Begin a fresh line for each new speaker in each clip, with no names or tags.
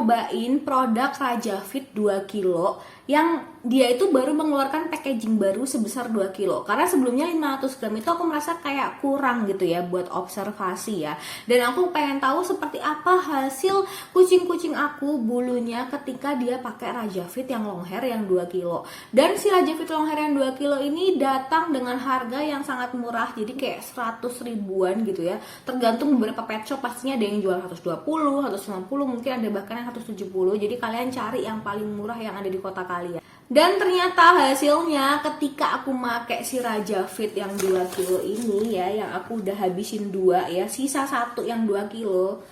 nyobain produk Raja Fit 2 kilo yang dia itu baru mengeluarkan packaging baru sebesar 2 kilo. Karena sebelumnya 500 gram itu aku merasa kayak kurang gitu ya buat observasi ya. Dan aku pengen tahu seperti apa hasil kucing-kucing aku bulunya ketika dia pakai Raja Fit yang long hair yang 2 kilo. Dan si Raja Fit long hair yang 2 kilo ini datang dengan harga yang sangat murah. Jadi kayak 100 ribuan gitu ya. Tergantung beberapa pet shop, pastinya ada yang jual 120, 150, mungkin ada bahkan yang 170. Jadi kalian cari yang paling murah yang ada di kota kalian. Dan ternyata hasilnya ketika aku pakai si Raja Fit yang 2 kilo ini ya, yang aku udah habisin 2 ya, sisa 1 yang 2 kilo.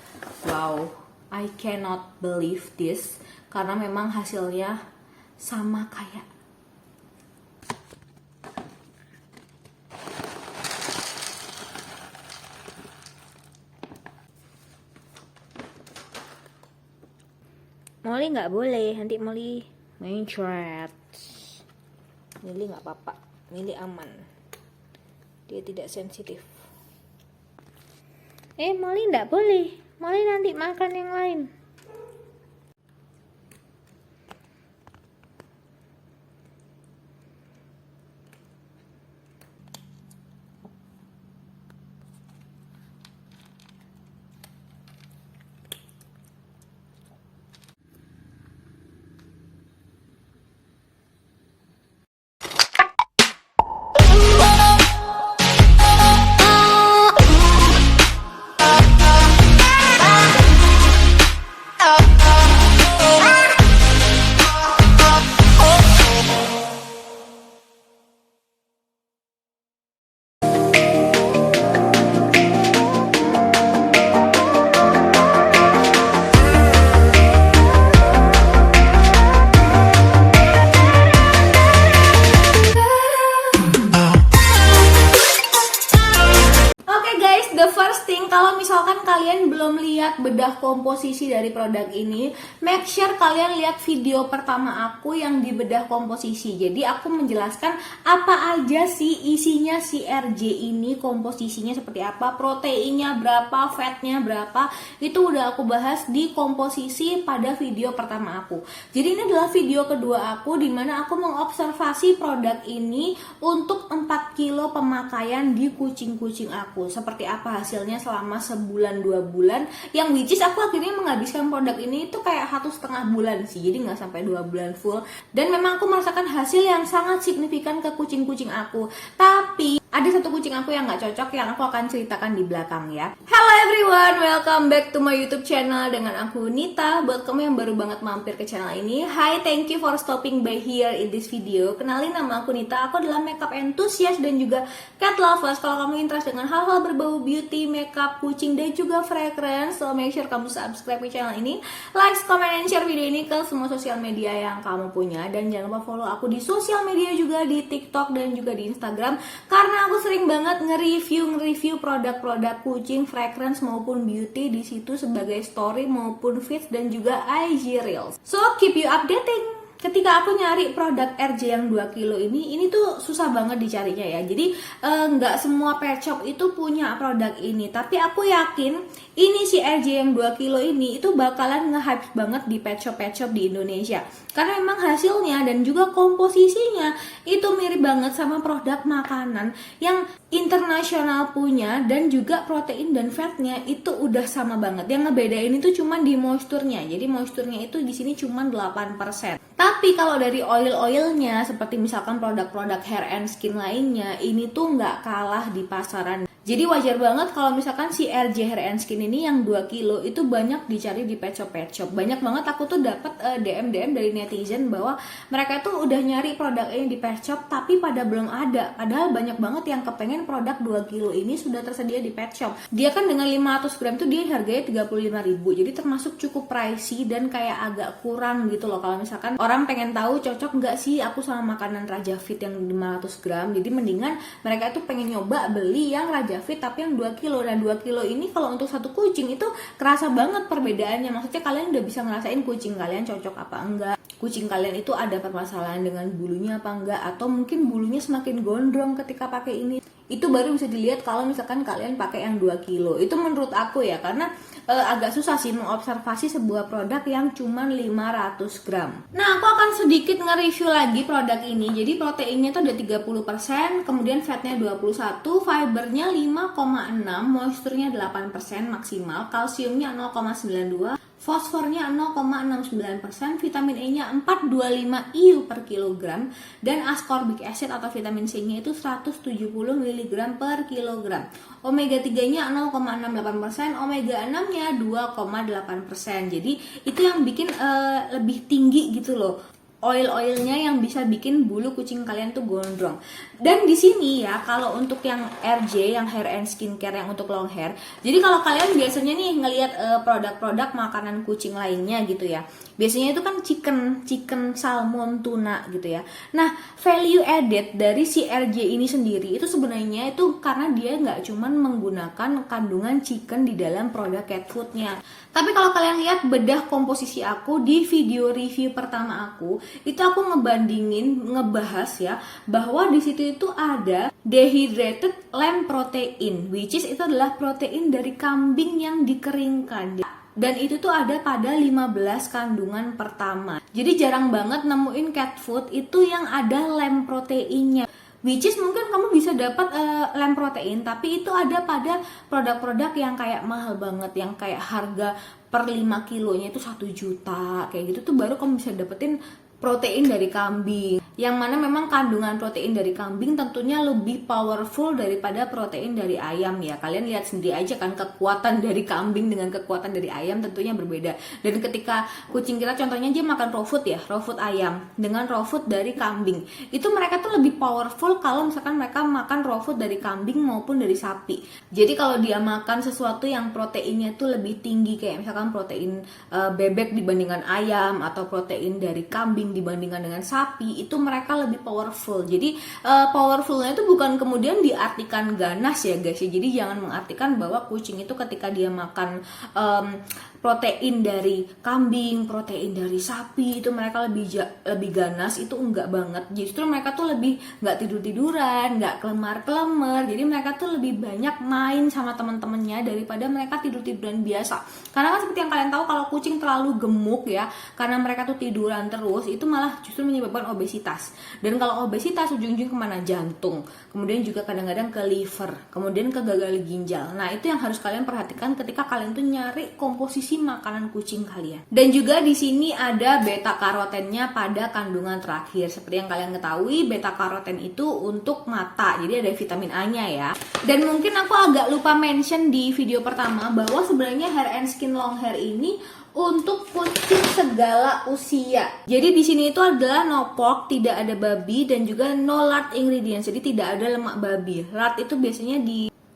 Wow, I cannot believe this. Karena memang hasilnya sama kayak Molly nggak boleh, nanti Molly main chat. Molly nggak apa-apa, Molly aman, dia tidak sensitif. Molly nggak boleh, Molly nanti makan yang lain. The first thing, kalau misalkan kalian belum lihat bedah komposisi dari produk ini, make sure kalian lihat video pertama aku yang di bedah komposisi. Jadi aku menjelaskan apa aja sih isinya si RJ ini, komposisinya seperti apa, proteinnya berapa, fatnya berapa, itu udah aku bahas di komposisi pada video pertama aku. Jadi ini adalah video kedua aku dimana aku mengobservasi produk ini untuk 4 kilo pemakaian di kucing-kucing aku. Seperti apa hasilnya selama sebulan 2 bulan, yang which is aku akhirnya menghabiskan produk ini itu kayak 1,5 bulan sih, jadi nggak sampai 2 bulan full. Dan memang aku merasakan hasil yang sangat signifikan ke kucing-kucing aku. Tapi ada satu kucing aku yang nggak cocok yang aku akan ceritakan di belakang ya. Hello everyone, welcome back to my YouTube channel dengan aku Nita. Buat kamu yang baru banget mampir ke channel ini, hi, thank you for stopping by here in this video. Kenalin, nama aku Nita, aku adalah makeup enthusiast dan juga cat lovers. Kalau kamu interest dengan hal-hal berbau beauty, makeup, kucing, dan juga fragrance, so make sure kamu subscribe ke channel ini, like, comment, and share video ini ke semua sosial media yang kamu punya. Dan jangan lupa follow aku di sosial media juga, di TikTok dan juga di Instagram, karena aku sering banget nge-review produk-produk kucing, fragrance maupun beauty di situ sebagai story maupun feeds dan juga IG Reels. So keep you updating. Ketika aku nyari produk RJ yang 2 kilo ini tuh susah banget dicarinya ya. Jadi nggak semua pet shop itu punya produk ini. Tapi aku yakin ini si RJ yang 2 kilo ini itu bakalan nge-hype banget di pet shop di Indonesia. Karena memang hasilnya dan juga komposisinya itu mirip banget sama produk makanan yang internasional punya, dan juga protein dan fatnya itu udah sama banget. Yang ngebedain itu cuman di moisturnya. Jadi moisturnya itu di sini cuman 8%. Tapi kalau dari oil-oilnya seperti misalkan produk-produk hair and skin lainnya, ini tuh nggak kalah di pasaran. Jadi wajar banget kalau misalkan si RJ Hair and Skin ini yang 2 kilo itu banyak dicari di pet shop. Banyak banget aku tuh dapat DM dari netizen bahwa mereka tuh udah nyari produk ini di pet shop tapi pada belum ada. Padahal banyak banget yang kepengen produk 2 kilo ini sudah tersedia di pet shop. Dia kan dengan 500 gram tuh dia harganya 35.000. Jadi termasuk cukup pricey dan kayak agak kurang gitu loh. Kalau misalkan orang pengen tahu cocok nggak sih aku sama makanan Raja Fit yang 500 gram. Jadi mendingan mereka tuh pengen nyoba beli yang Raja Fit tapi yang 2 kilo. Dan 2 kilo ini kalau untuk satu kucing itu kerasa banget perbedaannya. Maksudnya kalian udah bisa ngerasain kucing kalian cocok apa enggak, kucing kalian itu ada permasalahan dengan bulunya apa enggak, atau mungkin bulunya semakin gondrong ketika pakai ini. Itu baru bisa dilihat kalau misalkan kalian pakai yang 2 kilo. Itu menurut aku ya, karena agak susah sih mengobservasi sebuah produk yang cuma 500 gram. Nah, aku akan sedikit nge-review lagi produk ini. Jadi proteinnya itu ada 30%, kemudian fatnya 21, fibernya 5,6, moisturnya 8% maksimal, kalsiumnya 0,92, fosfornya 0,69%, vitamin E-nya 425 IU per kilogram, dan ascorbic acid atau vitamin C-nya itu 170 mg per kilogram. Omega 3-nya 0,68%, omega 6-nya 2,8%. Jadi itu yang bikin lebih tinggi gitu loh. Oil-oilnya yang bisa bikin bulu kucing kalian tuh gondrong. Dan di sini ya, kalau untuk yang RJ, yang hair and skincare, yang untuk long hair, jadi kalau kalian biasanya nih ngelihat produk-produk makanan kucing lainnya gitu ya, biasanya itu kan chicken, salmon, tuna gitu ya. Nah, value added dari si RJ ini sendiri itu sebenarnya itu karena dia nggak cuman menggunakan kandungan chicken di dalam produk cat foodnya. Tapi kalau kalian lihat bedah komposisi aku di video review pertama aku, itu aku ngebahas ya, bahwa di situ itu ada dehydrated lamb protein, which is itu adalah protein dari kambing yang dikeringkan. Dan itu tuh ada pada 15 kandungan pertama. Jadi jarang banget nemuin cat food itu yang ada lamb proteinnya. Which is mungkin kamu bisa dapat lamb protein, tapi itu ada pada produk-produk yang kayak mahal banget, yang kayak harga per 5 kilonya itu 1 juta, kayak gitu tuh baru kamu bisa dapetin protein dari kambing. Yang mana memang kandungan protein dari kambing tentunya lebih powerful daripada protein dari ayam ya. Kalian lihat sendiri aja kan, kekuatan dari kambing dengan kekuatan dari ayam tentunya berbeda. Dan ketika kucing kita contohnya dia makan raw food ya, raw food ayam dengan raw food dari kambing, itu mereka tuh lebih powerful kalau misalkan mereka makan raw food dari kambing maupun dari sapi. Jadi kalau dia makan sesuatu yang proteinnya tuh lebih tinggi, kayak misalkan protein bebek dibandingkan ayam, atau protein dari kambing dibandingkan dengan sapi, itu mereka lebih powerful. Jadi powerfulnya itu bukan kemudian diartikan ganas ya guys ya. Jadi jangan mengartikan bahwa kucing itu ketika dia makan protein dari kambing, protein dari sapi itu mereka lebih ganas, itu enggak banget. Justru mereka tuh lebih nggak tiduran, nggak kelemar. Jadi mereka tuh lebih banyak main sama teman-temannya daripada mereka tiduran biasa. Karena kan seperti yang kalian tahu, kalau kucing terlalu gemuk ya, karena mereka tuh tiduran terus, itu malah justru menyebabkan obesitas. Dan kalau obesitas ujung-ujung kemana? Jantung, kemudian juga kadang-kadang ke liver, kemudian ke gagal ginjal. Nah itu yang harus kalian perhatikan ketika kalian tuh nyari komposisi makanan kucing kalian. Dan juga di sini ada beta karotennya pada kandungan terakhir. Seperti yang kalian ketahui, beta karoten itu untuk mata, jadi ada vitamin A-nya ya. Dan mungkin aku agak lupa mention di video pertama bahwa sebenarnya hair and skin long hair ini untuk kucing segala usia. Jadi di sini itu adalah no pork, tidak ada babi, dan juga no lard ingredients. Jadi tidak ada lemak babi. Lard itu biasanya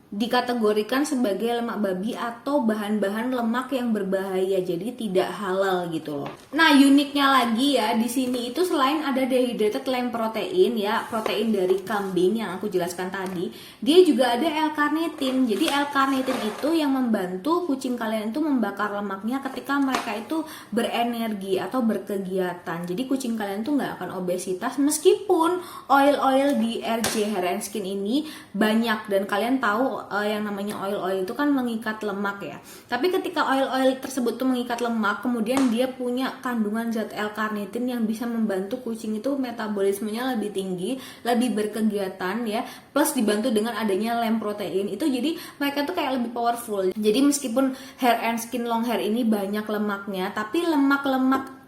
dikategorikan sebagai lemak babi atau bahan-bahan lemak yang berbahaya, jadi tidak halal gitu loh. Nah uniknya lagi ya, di sini itu selain ada dehydrated lamb protein ya, protein dari kambing yang aku jelaskan tadi, dia juga ada L-carnitin. Jadi L-carnitin itu yang membantu kucing kalian itu membakar lemaknya ketika mereka itu berenergi atau berkegiatan. Jadi kucing kalian tuh nggak akan obesitas meskipun oil-oil di RJ Hair and Skin ini banyak, dan kalian tahu yang namanya oil-oil itu kan mengikat lemak ya. Tapi ketika oil-oil tersebut tuh mengikat lemak, kemudian dia punya kandungan zat L-carnitin yang bisa membantu kucing itu metabolismenya lebih tinggi, lebih berkegiatan ya, plus dibantu dengan adanya lamb protein itu, jadi mereka tuh kayak lebih powerful. Jadi meskipun hair and skin long hair ini banyak lemaknya, tapi lemak-lemak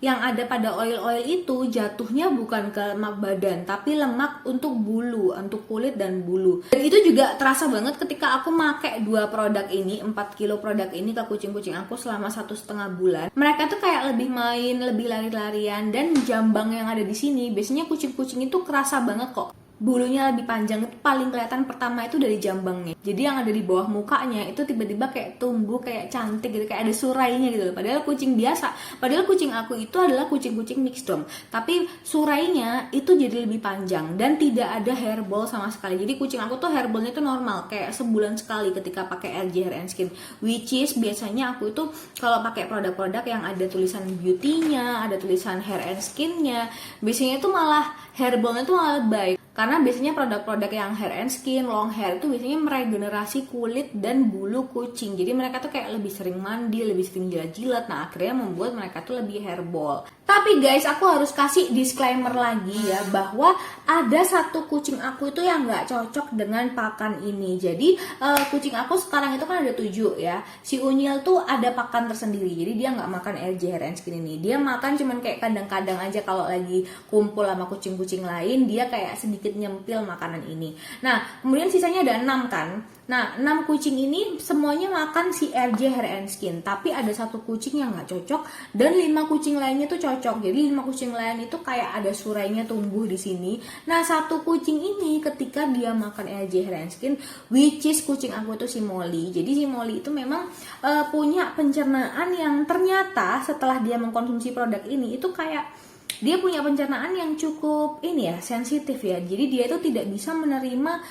yang ada pada oil-oil itu jatuhnya bukan ke lemak badan, tapi lemak untuk bulu, untuk kulit dan bulu. Dan itu juga terasa banget ketika aku pakai 2 produk ini, 4 kilo produk ini ke kucing-kucing aku selama 1,5 bulan. Mereka tuh kayak lebih main, lebih lari-larian, dan jambang yang ada di sini, biasanya kucing-kucing itu kerasa banget kok. Bulunya lebih panjang, itu paling kelihatan pertama itu dari jambangnya. Jadi yang ada di bawah mukanya itu tiba-tiba kayak tumbuh, kayak cantik gitu, kayak ada surainya gitu. Padahal kucing biasa, padahal kucing aku itu adalah kucing-kucing mixed dom, tapi surainya itu jadi lebih panjang dan tidak ada hairball sama sekali. Jadi kucing aku tuh hairballnya itu normal, kayak sebulan sekali ketika pakai RJ Hair and Skin. Which is biasanya aku itu kalau pakai produk-produk yang ada tulisan beauty-nya, ada tulisan hair and skin-nya, biasanya itu malah hairballnya tuh malah baik. Karena biasanya produk-produk yang hair and skin, long hair itu biasanya meregenerasi kulit dan bulu kucing. Jadi mereka tuh kayak lebih sering mandi, lebih sering jilat-jilat. Nah, akhirnya membuat mereka tuh lebih hairball. Tapi guys, aku harus kasih disclaimer lagi ya, bahwa ada satu kucing aku itu yang nggak cocok dengan pakan ini. Jadi kucing aku sekarang itu kan ada 7 ya. Si Unyil tuh ada pakan tersendiri. Jadi dia nggak makan RJ hair and skin ini. Dia makan cuman kayak kadang-kadang aja kalau lagi kumpul sama kucing-kucing lain, dia kayak sedikit nyempil makanan ini. Nah, kemudian sisanya ada 6 kan. Nah, 6 kucing ini semuanya makan si RJ hair and skin. Tapi ada satu kucing yang nggak cocok dan 5 kucing lainnya tuh cocok. Jadi 5 kucing lain itu kayak ada surainya tumbuh di sini. Nah, satu kucing ini ketika dia makan RJ hair and skin, which is kucing aku tuh si Molly. Jadi si Molly itu memang punya pencernaan yang ternyata setelah dia mengkonsumsi produk ini itu kayak dia punya pencernaan yang cukup ini ya, sensitif ya. Jadi dia itu tidak bisa menerima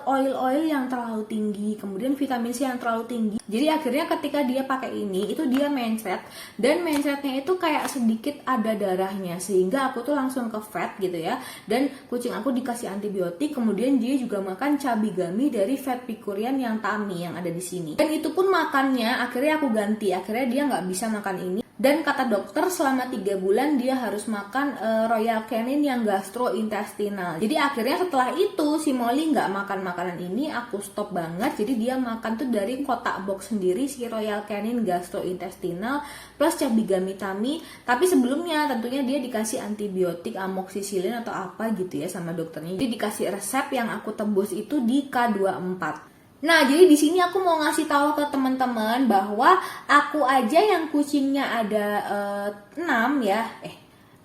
oil-oil yang terlalu tinggi, kemudian vitamin C yang terlalu tinggi. Jadi akhirnya ketika dia pakai ini, itu dia mencret, dan mencretnya itu kayak sedikit ada darahnya, sehingga aku tuh langsung ke vet gitu ya. Dan kucing aku dikasih antibiotik, kemudian dia juga makan cabai gummy dari vet pikurian yang Tami yang ada di sini. Dan itu pun makannya akhirnya aku ganti, akhirnya dia nggak bisa makan ini. Dan kata dokter selama 3 bulan dia harus makan Royal Canin yang gastrointestinal. Jadi akhirnya setelah itu si Molly nggak makan makanan ini, aku stop banget. Jadi dia makan tuh dari kotak box sendiri si Royal Canin gastrointestinal plus cabai gummy Tami. Tapi sebelumnya tentunya dia dikasih antibiotik amoxicillin atau apa gitu ya sama dokternya. Jadi dikasih resep yang aku tebus itu di K24. Nah, jadi di sini aku mau ngasih tahu ke teman-teman bahwa aku aja yang kucingnya ada 6 ya.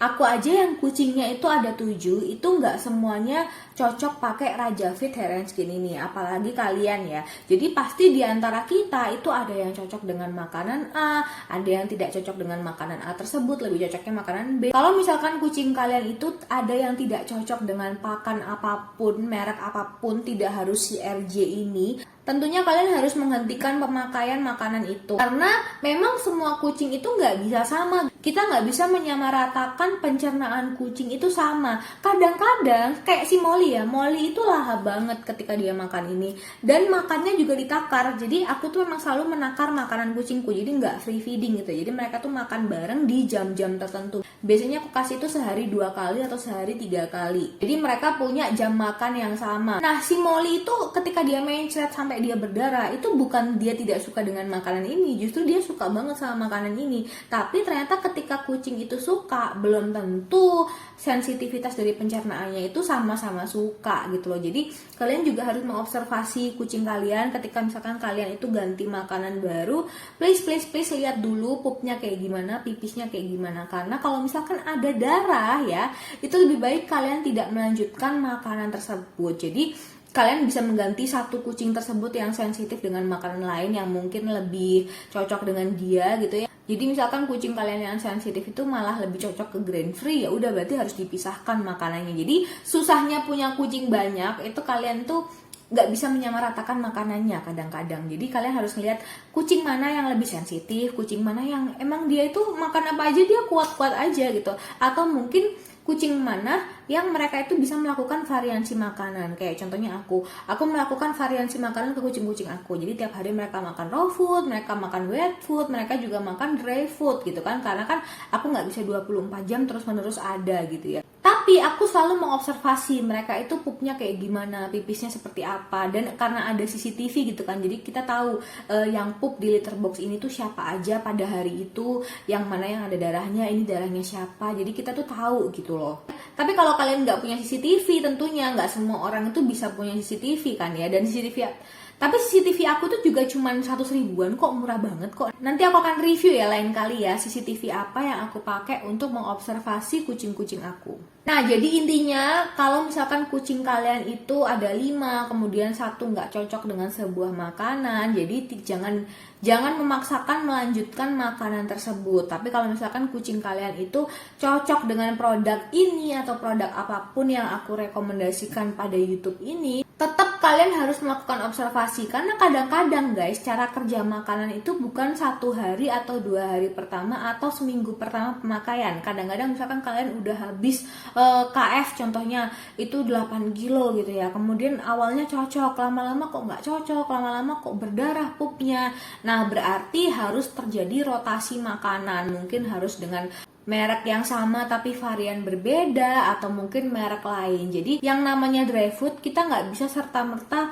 Aku aja yang kucingnya itu ada 7, itu nggak semuanya cocok pakai Raja Fit hair and skin ini, apalagi kalian ya. Jadi pasti di antara kita itu ada yang cocok dengan makanan A, ada yang tidak cocok dengan makanan A tersebut, lebih cocoknya makanan B. Kalau misalkan kucing kalian itu ada yang tidak cocok dengan pakan apapun, merek apapun, tidak harus si RJ ini, tentunya kalian harus menghentikan pemakaian makanan itu. Karena memang semua kucing itu nggak bisa sama. Kita nggak bisa menyamaratakan pencernaan kucing itu sama. Kadang-kadang kayak si Molly ya, Molly itu lahap banget ketika dia makan ini. Dan makannya juga ditakar. Jadi aku tuh memang selalu menakar makanan kucingku. Jadi nggak free feeding gitu. Jadi mereka tuh makan bareng di jam-jam tertentu. Biasanya aku kasih itu sehari 2 kali atau sehari 3 kali. Jadi mereka punya jam makan yang sama. Nah, si Molly itu ketika dia mencret sampai dia berdarah, itu bukan dia tidak suka dengan makanan ini, justru dia suka banget sama makanan ini. Tapi ternyata ketika kucing itu suka, belum tentu sensitivitas dari pencernaannya itu sama-sama suka gitu loh. Jadi kalian juga harus mengobservasi kucing kalian ketika misalkan kalian itu ganti makanan baru. Please lihat dulu pupnya kayak gimana, pipisnya kayak gimana. Karena kalau misalkan ada darah ya, itu lebih baik kalian tidak melanjutkan makanan tersebut. Jadi kalian bisa mengganti satu kucing tersebut yang sensitif dengan makanan lain yang mungkin lebih cocok dengan dia gitu ya. Jadi misalkan kucing kalian yang sensitif itu malah lebih cocok ke grain free, ya udah berarti harus dipisahkan makanannya. Jadi susahnya punya kucing banyak itu kalian tuh nggak bisa menyamaratakan makanannya kadang-kadang. Jadi kalian harus ngeliat kucing mana yang lebih sensitif, kucing mana yang emang dia itu makan apa aja dia kuat-kuat aja gitu. Atau mungkin kucing mana yang mereka itu bisa melakukan variasi makanan. Kayak contohnya aku melakukan variasi makanan ke kucing-kucing aku. Jadi tiap hari mereka makan raw food, mereka makan wet food, mereka juga makan dry food gitu kan. Karena kan aku nggak bisa 24 jam terus-menerus ada gitu ya. Tapi aku selalu mengobservasi mereka itu pupnya kayak gimana, pipisnya seperti apa. Dan karena ada CCTV gitu kan, jadi kita tahu yang pup di litter box ini tuh siapa aja pada hari itu, yang mana yang ada darahnya, ini darahnya siapa. Jadi kita tuh tahu gitu loh. Tapi kalau kalian nggak punya CCTV, tentunya nggak semua orang itu bisa punya CCTV kan ya. Dan tapi CCTV aku tuh juga cuma 100 ribuan kok, murah banget kok. Nanti aku akan review ya lain kali ya CCTV apa yang aku pakai untuk mengobservasi kucing-kucing aku. Nah, jadi intinya kalau misalkan kucing kalian itu ada 5, kemudian 1 nggak cocok dengan sebuah makanan, jadi jangan memaksakan melanjutkan makanan tersebut. Tapi kalau misalkan kucing kalian itu cocok dengan produk ini atau produk apapun yang aku rekomendasikan pada YouTube ini, tetap kalian harus melakukan observasi, karena kadang-kadang guys, cara kerja makanan itu bukan 1 hari atau 2 hari pertama atau seminggu pertama pemakaian. Kadang-kadang misalkan kalian udah habis KF contohnya itu 8 kilo gitu ya, kemudian awalnya cocok, lama-lama kok nggak cocok, lama-lama kok berdarah pupnya. Nah berarti harus terjadi rotasi makanan, mungkin harus dengan merek yang sama tapi varian berbeda, atau mungkin merek lain. Jadi yang namanya dry food kita nggak bisa serta-merta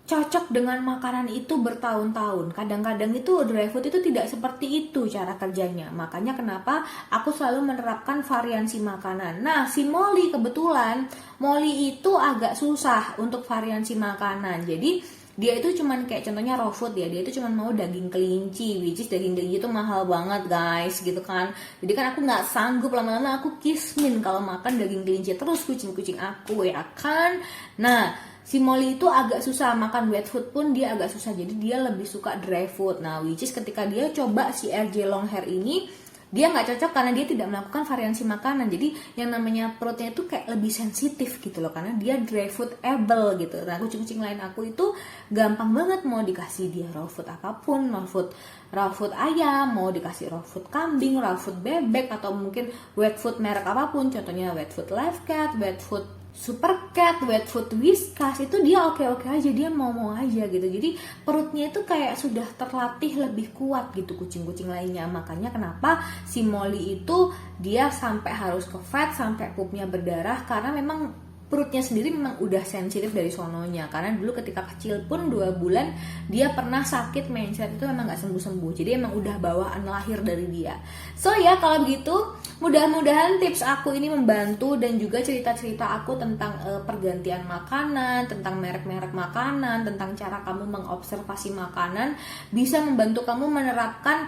cocok dengan makanan itu bertahun-tahun. Kadang-kadang itu dry food itu tidak seperti itu cara kerjanya. Makanya kenapa aku selalu menerapkan variasi makanan. Nah si Molly, kebetulan Molly itu agak susah untuk variasi makanan. Jadi dia itu cuman kayak contohnya raw food ya, dia itu cuman mau daging kelinci, which is daging kelinci itu mahal banget guys gitu kan. Jadi kan aku nggak sanggup, lama-lama aku kismin kalau makan daging kelinci terus kucing-kucing aku ya kan. Nah si Molly itu agak susah makan wet food, pun dia agak susah, jadi dia lebih suka dry food. Nah which is ketika dia coba si RJ long hair ini, dia nggak cocok karena dia tidak melakukan variasi makanan. Jadi yang namanya perutnya itu kayak lebih sensitif gitu loh, karena dia dry food able gitu. Nah kucing-kucing lain aku itu gampang banget, mau dikasih dia raw food apapun, raw food ayam, mau dikasih raw food kambing, raw food bebek, atau mungkin wet food merek apapun, contohnya wet food Life Cat, wet food Super Cat, wet food Whiskas, itu dia oke-oke aja, dia mau aja gitu. Jadi perutnya itu kayak sudah terlatih lebih kuat gitu kucing-kucing lainnya. Makanya kenapa si Molly itu dia sampai harus ke vet, sampai pupnya berdarah, karena memang perutnya sendiri memang udah sensitif dari sononya. Karena dulu ketika kecil pun 2 bulan dia pernah sakit mindset itu memang gak sembuh-sembuh. Jadi emang udah bawaan lahir dari dia. So ya kalau begitu mudah-mudahan tips aku ini membantu, dan juga cerita-cerita aku tentang pergantian makanan, tentang merek-merek makanan, tentang cara kamu mengobservasi makanan bisa membantu kamu menerapkan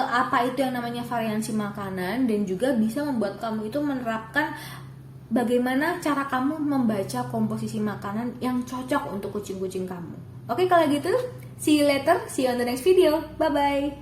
apa itu yang namanya variasi makanan, dan juga bisa membuat kamu itu menerapkan bagaimana cara kamu membaca komposisi makanan yang cocok untuk kucing-kucing kamu. Oke, kalau gitu, see you later, see you on the next video. Bye-bye.